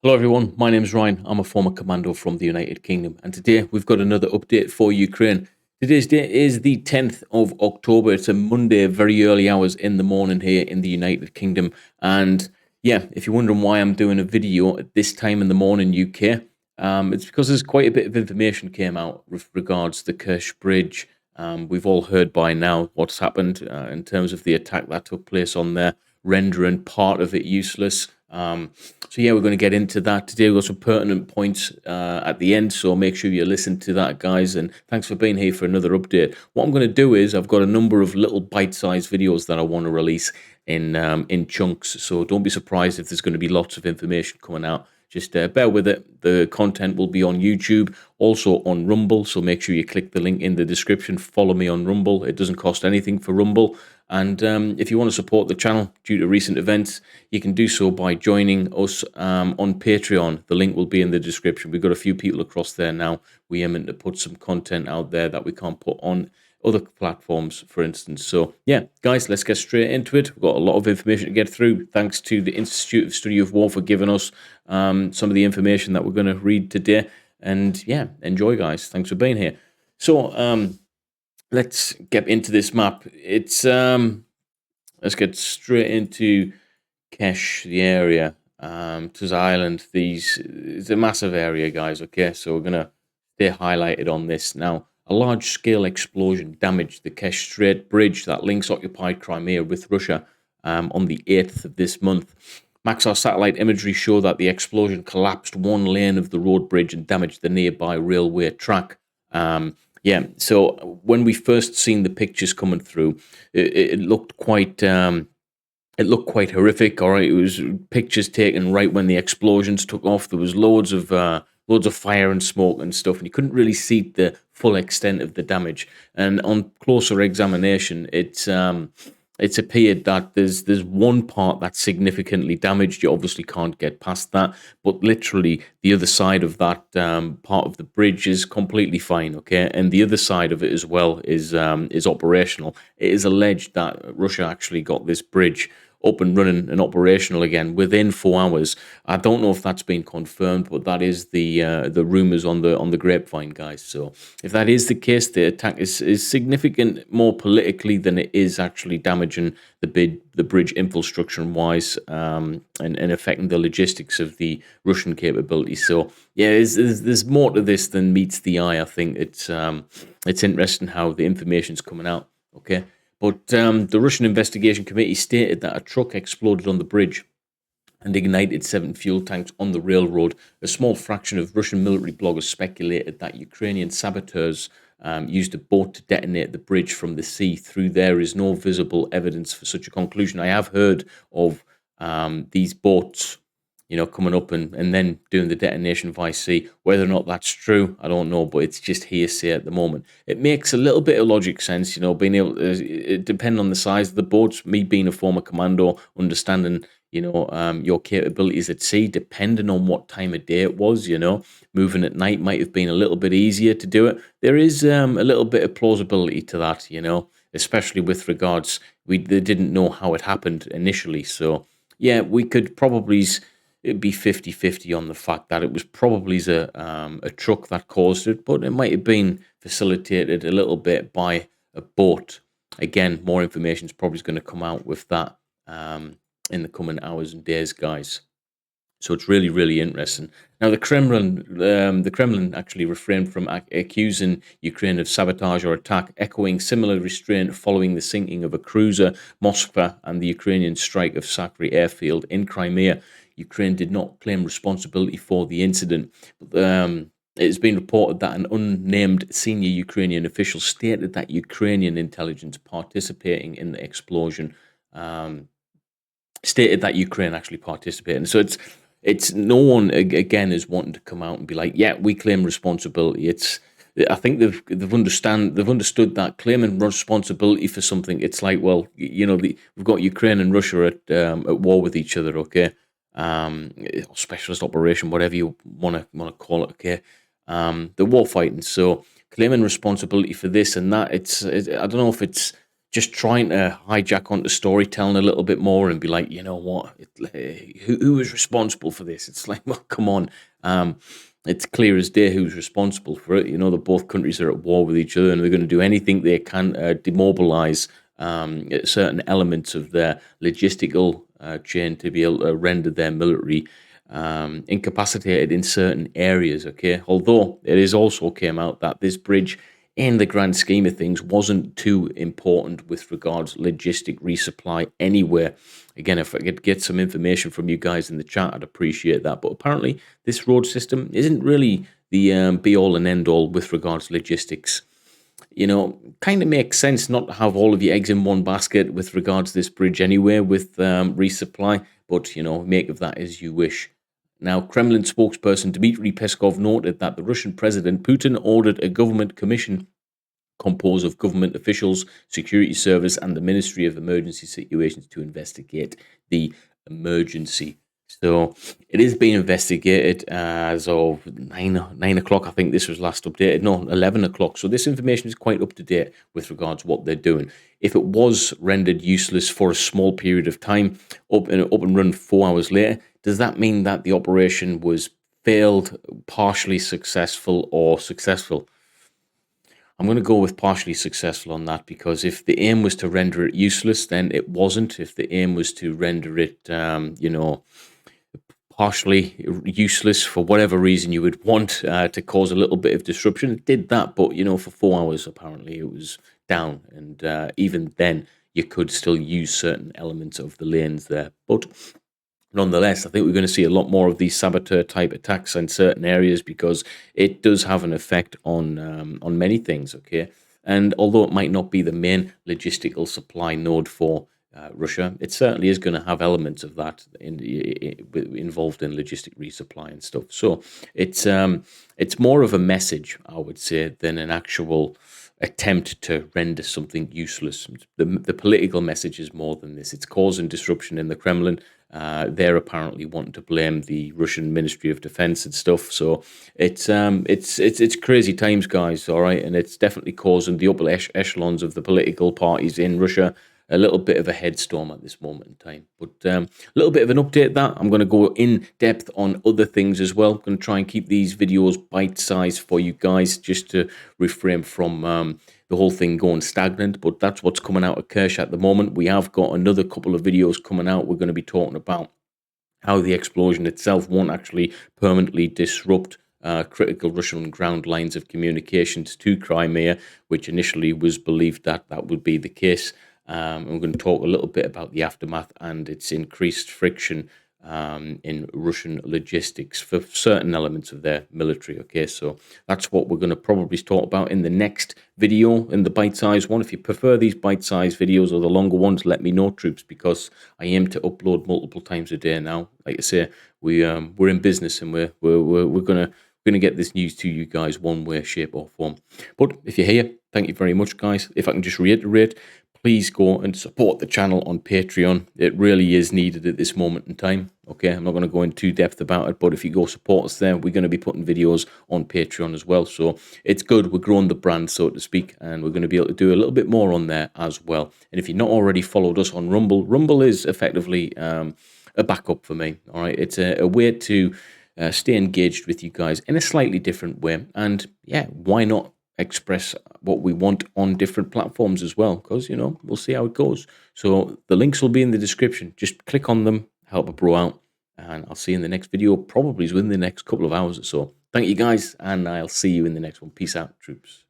Hello everyone, my name's Ryan. I'm a former commando from the United Kingdom, and today we've got another update for Ukraine. Today's date is the 10th of October. It's a Monday, very early hours in the morning here in the United Kingdom. And yeah, if you're wondering why I'm doing a video at this time in the morning, UK, it's because there's quite a bit of information came out with regards to the Kerch Bridge. We've all heard by now what's happened in terms of the attack that took place on there, rendering part of it useless. So yeah, we're going to get into that today. We've got some pertinent points at the end, so make sure you listen to that, guys. And thanks for being here for another update. What I'm going to do is I've got a number of little bite-sized videos that I want to release in chunks. So don't be surprised if there's going to be lots of information coming out. Just bear with it. The content will be on YouTube, also on Rumble. So make sure you click the link in the description. Follow me on Rumble. It doesn't cost anything for Rumble. And if you want to support the channel due to recent events, you can do so by joining us on Patreon. The link will be in the description. We've got a few people across there now. We're aiming to put some content out there that we can't put on other platforms, for instance. So yeah, guys, let's get straight into it. We've got a lot of information to get through. Thanks to the Institute of Study of War for giving us some of the information that we're going to read today. And yeah, enjoy, guys. Thanks for being here. So let's get into this map. It's let's get straight into Kerch, the area, Tuz Island. It's a massive area, guys. Okay, so we're gonna stay highlighted on this now. A large-scale explosion damaged the Kerch Strait bridge that links occupied Crimea with Russia on the 8th of this month. Maxar satellite imagery show that the explosion collapsed one lane of the road bridge and damaged the nearby railway track. Yeah, so when we first seen the pictures coming through, it looked quite horrific. All right, it was pictures taken right when the explosions took off. There was loads of fire and smoke and stuff, and you couldn't really see the full extent of the damage. And on closer examination, it's appeared that there's one part that's significantly damaged. You obviously can't get past that, but literally the other side of that part of the bridge is completely fine. Okay, and the other side of it as well is operational. It is alleged that Russia actually got this bridge up and running and operational again within 4 hours. I don't know if that's been confirmed, but that is the rumors on the grapevine, guys. So if that is the case, the attack is significant more politically than it is actually damaging the bridge infrastructure wise and affecting the logistics of the Russian capability. So yeah, there's more to this than meets the eye. I think it's interesting how the information's coming out. Okay. But the Russian Investigation Committee stated that a truck exploded on the bridge and ignited 7 fuel tanks on the railroad. A small fraction of Russian military bloggers speculated that Ukrainian saboteurs used a boat to detonate the bridge from the sea. Through there is no visible evidence for such a conclusion. I have heard of these boats, coming up and then doing the detonation via sea. Whether or not that's true, I don't know, but it's just hearsay at the moment. It makes a little bit of logic sense, being able to, depending on the size of the boats, me being a former commando, understanding, your capabilities at sea, depending on what time of day it was, moving at night might have been a little bit easier to do it. There is a little bit of plausibility to that, especially with regards, they didn't know how it happened initially. So yeah, we could probably... It'd be 50-50 on the fact that it was probably a truck that caused it, but it might have been facilitated a little bit by a boat. Again, more information is probably going to come out with that in the coming hours and days, guys. So it's really, really interesting. Now, the Kremlin actually refrained from accusing Ukraine of sabotage or attack, echoing similar restraint following the sinking of a cruiser, Moskva, and the Ukrainian strike of Sakry airfield in Crimea. Ukraine did not claim responsibility for the incident. It has been reported that an unnamed senior Ukrainian official stated that Ukrainian intelligence participating in the explosion stated that Ukraine actually participated. So it's no one again is wanting to come out and be like, yeah, we claim responsibility. I think they've understood that claiming responsibility for something, it's like, well, we've got Ukraine and Russia at war with each other, okay. Specialist operation, whatever you want to call it, okay. The war fighting. So claiming responsibility for this and that, I don't know if it's just trying to hijack onto storytelling a little bit more and be like, you know what, who is responsible for this? It's like, well, come on. It's clear as day who's responsible for it. You know, that both countries are at war with each other and they're going to do anything they can demobilize certain elements of their logistical chain to be able to render their military incapacitated in certain areas. Okay, although it is also came out that this bridge, in the grand scheme of things, wasn't too important with regards logistic resupply anywhere. Again, if I could get some information from you guys in the chat, I'd appreciate that. But apparently, this road system isn't really the be all and end all with regards to logistics. You know, kind of makes sense not to have all of your eggs in one basket with regards to this bridge anyway with resupply, but, you know, make of that as you wish. Now, Kremlin spokesperson Dmitry Peskov noted that the Russian President Putin ordered a government commission composed of government officials, security service, and the Ministry of Emergency Situations to investigate the emergency. So it is being investigated as of 9 o'clock. I think this was last updated. No, 11 o'clock. So this information is quite up to date with regards to what they're doing. If it was rendered useless for a small period of time, up and run 4 hours later, does that mean that the operation was failed, partially successful, or successful? I'm going to go with partially successful on that, because if the aim was to render it useless, then it wasn't. If the aim was to render it, partially useless for whatever reason you would want to cause a little bit of disruption, it did that. But, you know, for 4 hours, apparently it was down. And even then, you could still use certain elements of the lanes there. But nonetheless, I think we're going to see a lot more of these saboteur type attacks in certain areas, because it does have an effect on many things. Okay, and although it might not be the main logistical supply node for Russia, it certainly is going to have elements of that involved in logistic resupply and stuff. So it's more of a message, I would say, than an actual attempt to render something useless. The political message is more than this. It's causing disruption in the Kremlin. They're apparently wanting to blame the Russian Ministry of Defense and stuff. So it's crazy times, guys. All right, and it's definitely causing the upper echelons of the political parties in Russia a little bit of a headstorm at this moment in time. But a little bit of an update that I'm going to go in depth on other things as well. I'm going to try and keep these videos bite-sized for you guys, just to refrain from the whole thing going stagnant. But that's what's coming out of Kerch at the moment. We have got another couple of videos coming out. We're going to be talking about how the explosion itself won't actually permanently disrupt critical Russian ground lines of communications to Crimea, which initially was believed that that would be the case. We're going to talk a little bit about the aftermath and its increased friction in Russian logistics for certain elements of their military. Okay, so that's what we're going to probably talk about in the next video, in the bite-sized one. If you prefer these bite-sized videos or the longer ones, let me know, troops, because I aim to upload multiple times a day now. Like I say, we're in business, and we're gonna get this news to you guys one way, shape, or form. But if you're here, thank you very much, guys. If I can just reiterate, please go and support the channel on Patreon. It really is needed at this moment in time. Okay, I'm not going to go into too depth about it, but if you go support us there, we're going to be putting videos on Patreon as well. So it's good. We're growing the brand, so to speak, and we're going to be able to do a little bit more on there as well. And if you've not already followed us on Rumble, Rumble is effectively a backup for me. All right, it's a way to stay engaged with you guys in a slightly different way. And yeah, why not express what we want on different platforms as well, because, you know, we'll see how it goes. So the links will be in the description. Just click on them, help a bro out, and I'll see you in the next video, probably within the next couple of hours or so. Thank you, guys, and I'll see you in the next one. Peace out, troops.